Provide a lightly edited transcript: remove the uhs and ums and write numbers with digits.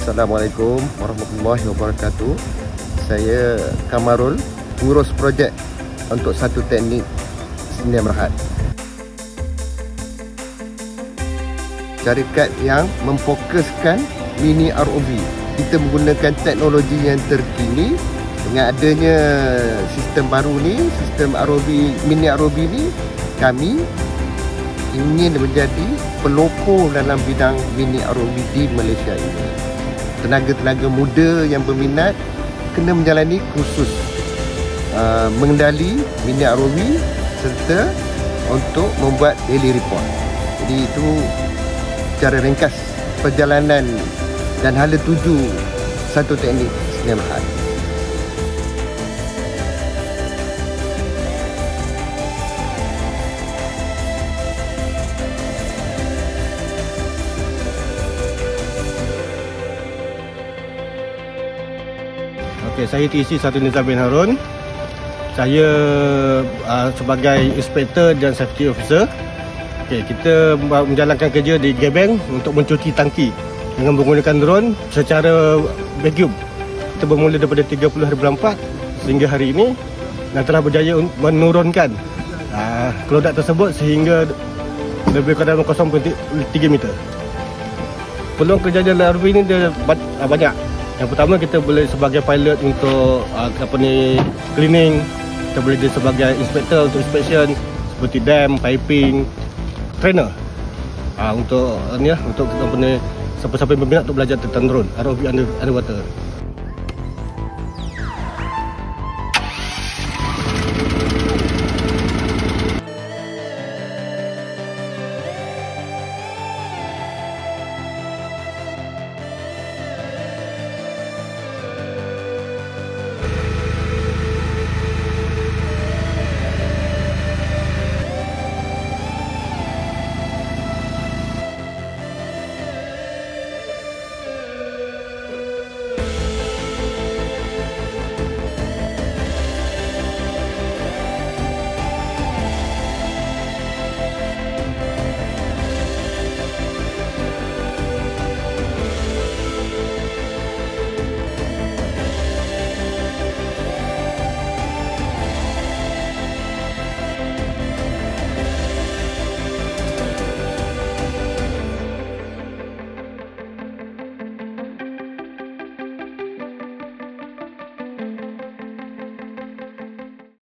Assalamualaikum warahmatullahi wabarakatuh. Saya Kamarul, pengurus projek untuk satu teknik Sdn Bhd. Syarikat yang memfokuskan mini ROV. Kita menggunakan teknologi yang terkini. Dengan adanya sistem baru ni, sistem ROV, mini ROV ni, kami ingin menjadi pelopor dalam bidang mini ROV di Malaysia ini. Tenaga-tenaga muda yang berminat kena menjalani kursus mengendali mini ROV serta untuk membuat daily report. Jadi itu secara ringkas perjalanan dan hala tuju satu teknik Sdn Bhd. Okay, saya TC Satu Nizam bin Harun. Saya sebagai inspektor dan safety officer. Okay, kita menjalankan kerja di Gebeng untuk mencuci tangki dengan menggunakan drone secara vacuum. Kita bermula daripada 30 hari bulan 4 sehingga hari ini dan telah berjaya menurunkan kelodak tersebut sehingga lebih kurang 0.3 meter. Peluang kerja dalam ROV ini dia banyak. Yang pertama, kita boleh sebagai pilot untuk cleaning, kita boleh jadi sebagai inspektor untuk inspection seperti dam, piping, trainer untuk siapa-siapa yang berminat untuk belajar tentang drone ROV underwater.